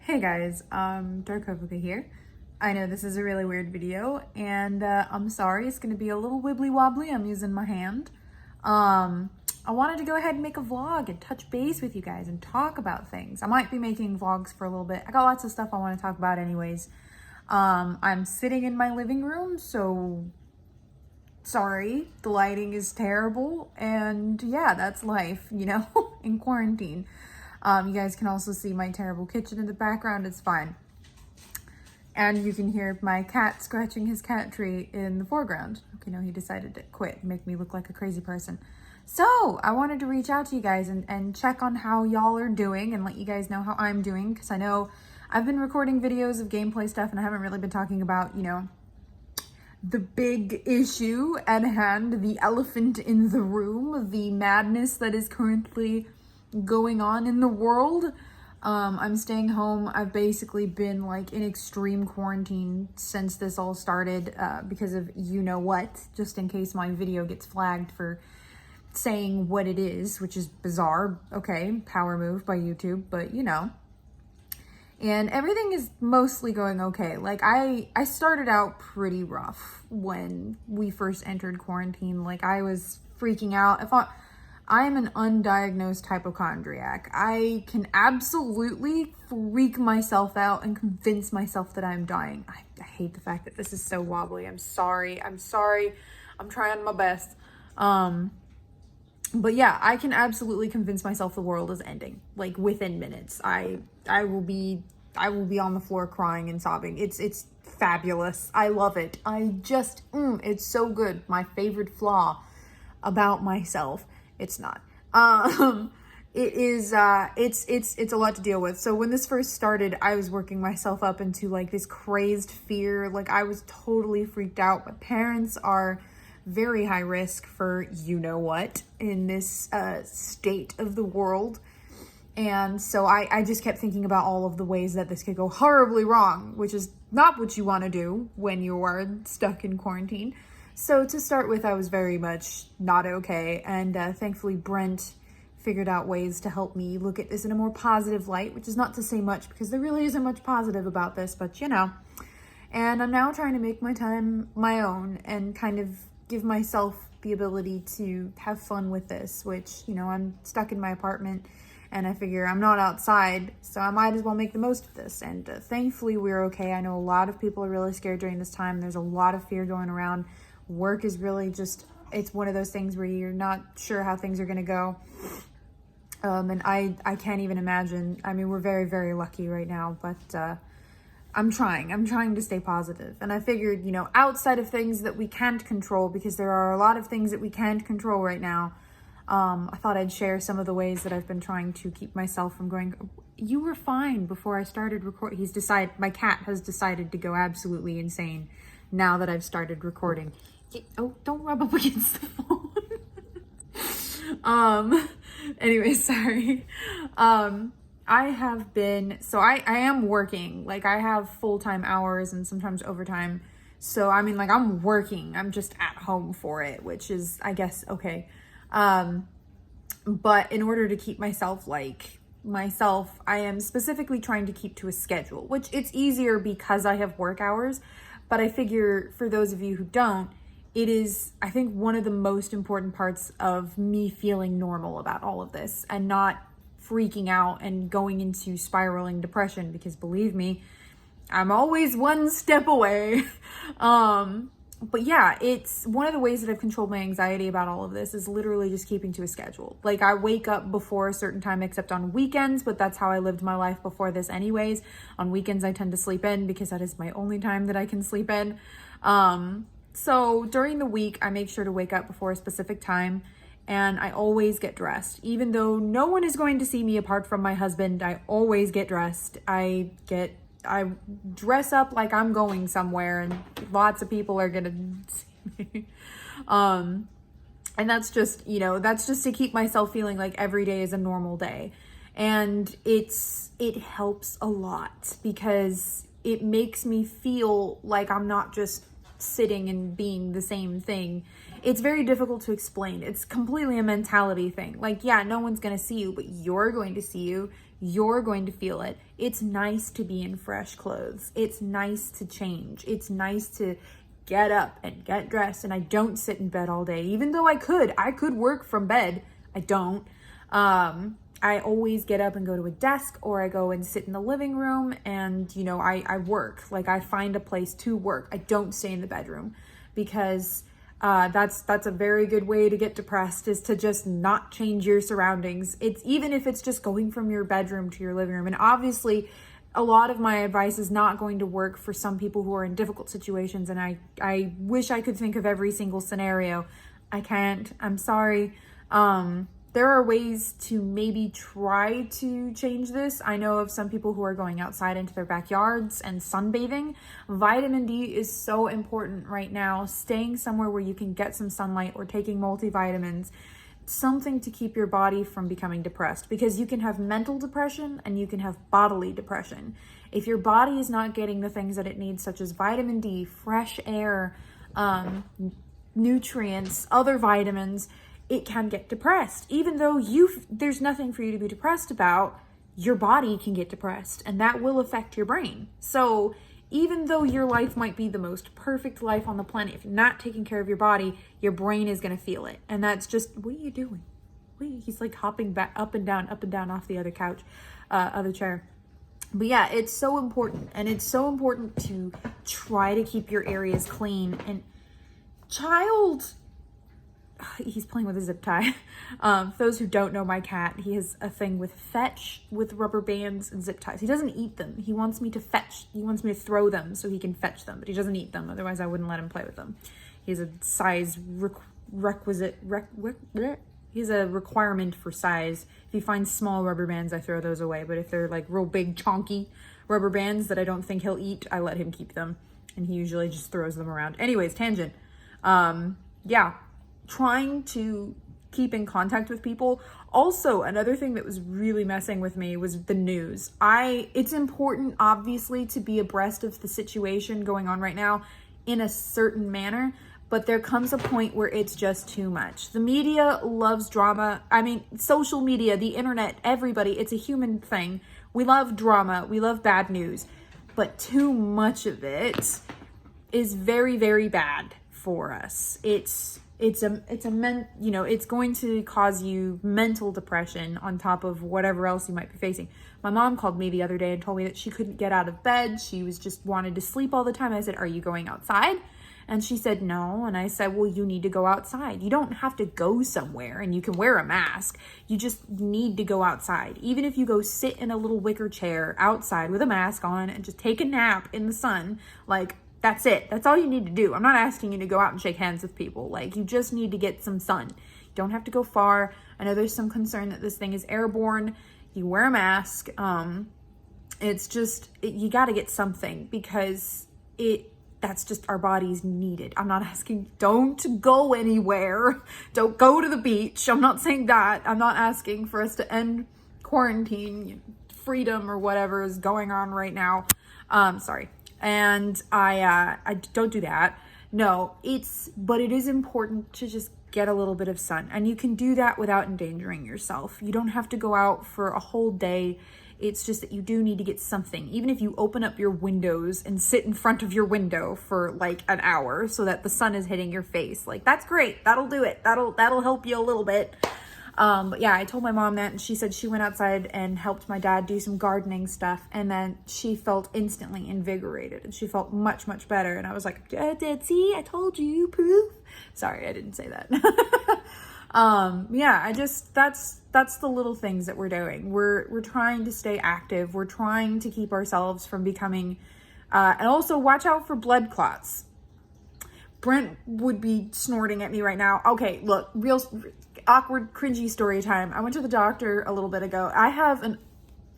Hey guys, Dark Hovuka here. I know this is a really weird video, and I'm sorry, it's gonna be a little wibbly wobbly. I'm using my hand. I wanted to go ahead and make a vlog and touch base with you guys and talk about things. I might be making vlogs for a little bit. I got lots of stuff I want to talk about anyways. I'm sitting in my living room, so sorry, the lighting is terrible, and yeah, that's life, you know, in quarantine. You guys can also see my terrible kitchen in the background. It's fine. And you can hear my cat scratching his cat tree in the foreground. Okay, no, he decided to quit and make me look like a crazy person. So I wanted to reach out to you guys and check on how y'all are doing and let you guys know how I'm doing, because I know I've been recording videos of gameplay stuff and I haven't really been talking about, you know, the big issue at hand, the elephant in the room, the madness that is currently going on in the world. I'm staying home. I've basically been like in extreme quarantine since this all started because of you know what, just in case my video gets flagged for saying what it is, which is bizarre. Okay, power move by YouTube, but you know. And everything is mostly going okay. Like I started out pretty rough when we first entered quarantine. Like I was freaking out. I am an undiagnosed hypochondriac. I can absolutely freak myself out and convince myself that I'm dying. I hate the fact that this is so wobbly. I'm sorry. I'm trying my best. But yeah, I can absolutely convince myself the world is ending, like within minutes. I will be on the floor crying and sobbing. It's fabulous. I love it. It's so good. My favorite flaw about myself. It's not. It's a lot to deal with. So when this first started, I was working myself up into like this crazed fear. Like I was totally freaked out. My parents are very high risk for you know what in this state of the world. And so I just kept thinking about all of the ways that this could go horribly wrong, which is not what you want to do when you are stuck in quarantine. So to start with, I was very much not okay. And thankfully, Brent figured out ways to help me look at this in a more positive light, which is not to say much because there really isn't much positive about this, but you know. And I'm now trying to make my time my own and kind of give myself the ability to have fun with this, which, you know, I'm stuck in my apartment and I figure I'm not outside, so I might as well make the most of this. And thankfully, we're okay. I know a lot of people are really scared during this time. There's a lot of fear going around. Work is really just, it's one of those things where you're not sure how things are going to go. And I can't even imagine. I mean, we're very, very lucky right now, but I'm trying to stay positive. And I figured, you know, outside of things that we can't control, because there are a lot of things that we can't control right now, I thought I'd share some of the ways that I've been trying to keep myself from going, you were fine before I started recording. My cat has decided to go absolutely insane now that I've started recording. Oh, don't rub up against the phone. Anyway, sorry. I am working. Like I have full-time hours and sometimes overtime. So, I mean, like I'm working. I'm just at home for it, which is, I guess, okay. But in order to keep myself, I am specifically trying to keep to a schedule, which it's easier because I have work hours. But I figure for those of you who don't, it is, I think, one of the most important parts of me feeling normal about all of this and not freaking out and going into spiraling depression, because believe me, I'm always one step away. But yeah, it's one of the ways that I've controlled my anxiety about all of this is literally just keeping to a schedule. Like I wake up before a certain time, except on weekends, but that's how I lived my life before this anyways. On weekends, I tend to sleep in because that is my only time that I can sleep in. So during the week, I make sure to wake up before a specific time, and I always get dressed. Even though no one is going to see me apart from my husband, I always get dressed. I dress up like I'm going somewhere and lots of people are gonna see me. And that's just, you know, that's just to keep myself feeling like every day is a normal day. And it helps a lot because it makes me feel like I'm not just sitting and being the same thing. It's very difficult to explain. It's completely a mentality thing. Like, yeah, no one's going to see you, but you're going to see you. You're going to feel it. It's nice to be in fresh clothes. It's nice to change. It's nice to get up and get dressed. And I don't sit in bed all day, even though I could work from bed. I don't. I always get up and go to a desk, or I go and sit in the living room and, you know, I work. Like, I find a place to work. I don't stay in the bedroom, because that's a very good way to get depressed, is to just not change your surroundings. It's even if it's just going from your bedroom to your living room. And obviously a lot of my advice is not going to work for some people who are in difficult situations. And I wish I could think of every single scenario. I can't. I'm sorry. There are ways to maybe try to change this. I know of some people who are going outside into their backyards and sunbathing. Vitamin D is so important right now. Staying somewhere where you can get some sunlight, or taking multivitamins, something to keep your body from becoming depressed, because you can have mental depression and you can have bodily depression. If your body is not getting the things that it needs, such as vitamin D, fresh air, nutrients, other vitamins, it can get depressed. Even though there's nothing for you to be depressed about, your body can get depressed, and that will affect your brain. So even though your life might be the most perfect life on the planet, if you're not taking care of your body, your brain is going to feel it. And that's just, what are you doing? He's like hopping back up and down off the other couch, other chair. But yeah, it's so important. And it's so important to try to keep your areas clean. And he's playing with a zip tie. For those who don't know my cat, he has a thing with fetch, with rubber bands and zip ties. He doesn't eat them. He wants me to throw them so he can fetch them, but he doesn't eat them. Otherwise I wouldn't let him play with them. He has a size he's a requirement for size. If he finds small rubber bands, I throw those away. But if they're like real big chonky rubber bands that I don't think he'll eat, I let him keep them. And he usually just throws them around. Anyways, tangent. Yeah. Trying to keep in contact with people. Also, another thing that was really messing with me was the news. It's important, obviously, to be abreast of the situation going on right now in a certain manner, but there comes a point where it's just too much. The media loves drama. I mean, social media, the internet, everybody, it's a human thing. We love drama. We love bad news, but too much of it is very, very bad for us. It's going to cause you mental depression on top of whatever else you might be facing. My mom called me the other day and told me that she couldn't get out of bed. She was just wanted to sleep all the time. I said, "Are you going outside?" And she said, "No." And I said, "Well, you need to go outside. You don't have to go somewhere, and you can wear a mask. You just need to go outside. Even if you go sit in a little wicker chair outside with a mask on and just take a nap in the sun, like, that's it. That's all you need to do. I'm not asking you to go out and shake hands with people. Like, you just need to get some sun. You don't have to go far. I know there's some concern that this thing is airborne. You wear a mask. You got to get something, because that's just, our bodies need it. I'm not asking, don't go anywhere. Don't go to the beach. I'm not saying that. I'm not asking for us to end quarantine, freedom, or whatever is going on right now. Sorry. And I don't do that. No, but it is important to just get a little bit of sun. And you can do that without endangering yourself. You don't have to go out for a whole day. It's just that you do need to get something. Even if you open up your windows and sit in front of your window for like an hour so that the sun is hitting your face, like, that's great. That'll do it. That'll help you a little bit. But yeah, I told my mom that, and she said she went outside and helped my dad do some gardening stuff, and then she felt instantly invigorated, and she felt much, much better. And I was like, Dad, see, I told you, proof. Sorry, I didn't say that. Yeah, that's the little things that we're doing. We're trying to stay active. We're trying to keep ourselves from becoming, and also watch out for blood clots. Brent would be snorting at me right now. Okay, look, real awkward, cringy story time. I went to the doctor a little bit ago. I have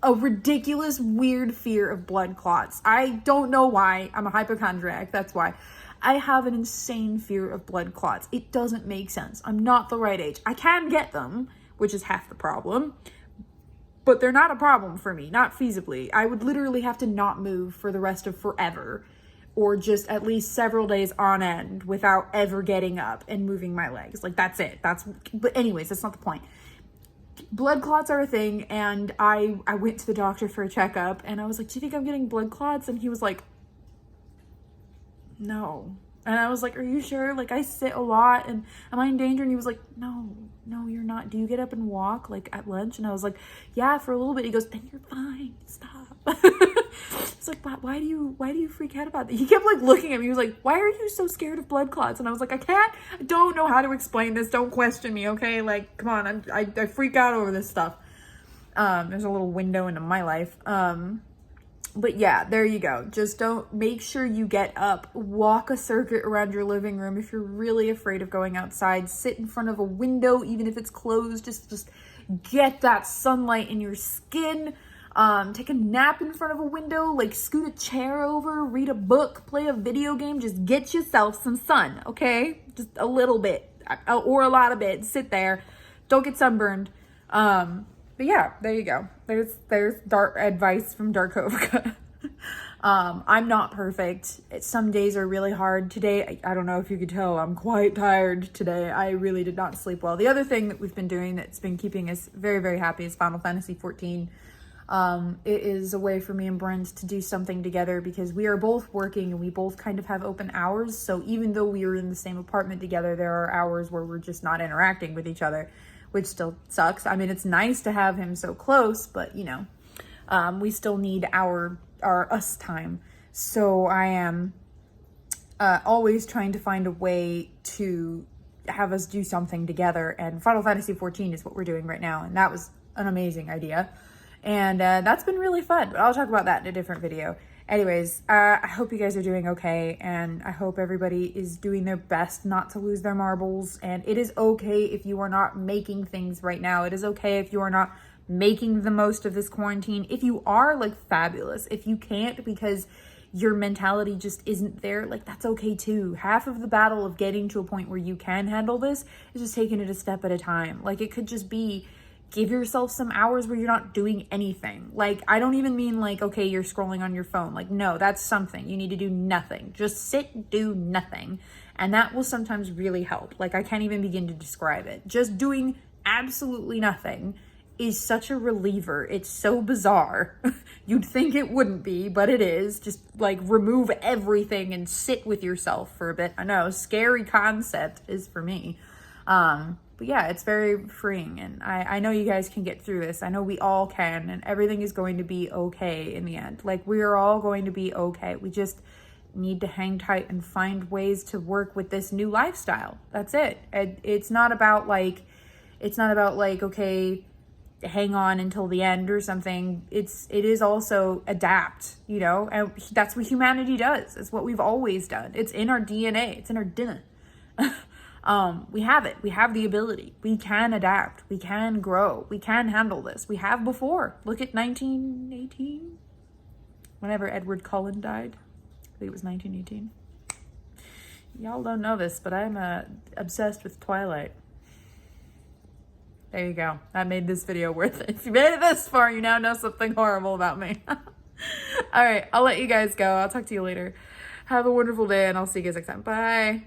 a ridiculous, weird fear of blood clots. I don't know why. I'm a hypochondriac. That's why. I have an insane fear of blood clots. It doesn't make sense. I'm not the right age. I can get them, which is half the problem, but they're not a problem for me, not feasibly. I would literally have to not move for the rest of forever, or just at least several days on end without ever getting up and moving my legs. Like, that's it. But anyways, that's not the point. blood clots are a thing, and I went to the doctor for a checkup, and I was like, do you think I'm getting blood clots? And he was like, no. And I was like, are you sure? Like, I sit a lot, and am I in danger? And he was like, no, you're not. Do you get up and walk, like, at lunch? And I was like, yeah, for a little bit. He goes, then you're fine. Stop. It's like, why do you freak out about that? He kept, like, looking at me. He was like, why are you so scared of blood clots? And I was like, I don't know how to explain this. Don't question me, okay? Like, come on. I freak out over this stuff. There's a little window into my life. But yeah, there you go. Just make sure you get up, walk a circuit around your living room. If you're really afraid of going outside, sit in front of a window, even if it's closed, just get that sunlight in your skin. Take a nap in front of a window, like scoot a chair over, read a book, play a video game, just get yourself some sun, okay? Just a little bit or a lot of it. Sit there. Don't get sunburned. But yeah, there you go. There's dark advice from Darkovka. I'm not perfect. Some days are really hard. Today, I don't know if you could tell, I'm quite tired today. I really did not sleep well. The other thing that we've been doing that's been keeping us very, very happy is Final Fantasy XIV. It is a way for me and Brent to do something together because we are both working and we both kind of have open hours. So even though we are in the same apartment together, there are hours where we're just not interacting with each other, which still sucks. I mean, it's nice to have him so close, but you know, we still need our us time. So I am always trying to find a way to have us do something together, and Final Fantasy XIV is what we're doing right now, and that was an amazing idea, and that's been really fun, but I'll talk about that in a different video. Anyways, I hope you guys are doing okay, and I hope everybody is doing their best not to lose their marbles, and it is okay if you are not making things right now. It is okay if you are not making the most of this quarantine. If you are, like, fabulous. If you can't because your mentality just isn't there, like, that's okay too. Half of the battle of getting to a point where you can handle this is just taking it a step at a time. Like, it could just be give yourself some hours where you're not doing anything. Like, I don't even mean like, okay, you're scrolling on your phone. Like, no, that's something. You need to do nothing. Just sit, do nothing. And that will sometimes really help. Like, I can't even begin to describe it. Just doing absolutely nothing is such a reliever. It's so bizarre. You'd think it wouldn't be, but it is. Just like remove everything and sit with yourself for a bit. I know, scary concept is for me. But yeah, it's very freeing, and I know you guys can get through this. I know we all can, and everything is going to be okay in the end. Like, we are all going to be okay. We just need to hang tight and find ways to work with this new lifestyle. That's it. It's not about like, okay, hang on until the end or something. It is also adapt, you know, and that's what humanity does. It's what we've always done. It's in our DNA. It's in our DNA. We have it. We have the ability. We can adapt. We can grow. We can handle this. We have before. Look at 1918, whenever Edward Cullen died. I think it was 1918. Y'all don't know this, but I'm obsessed with Twilight. There you go. That made this video worth it. If you made it this far, you now know something horrible about me. All right, I'll let you guys go. I'll talk to you later. Have a wonderful day, and I'll see you guys next time. Bye.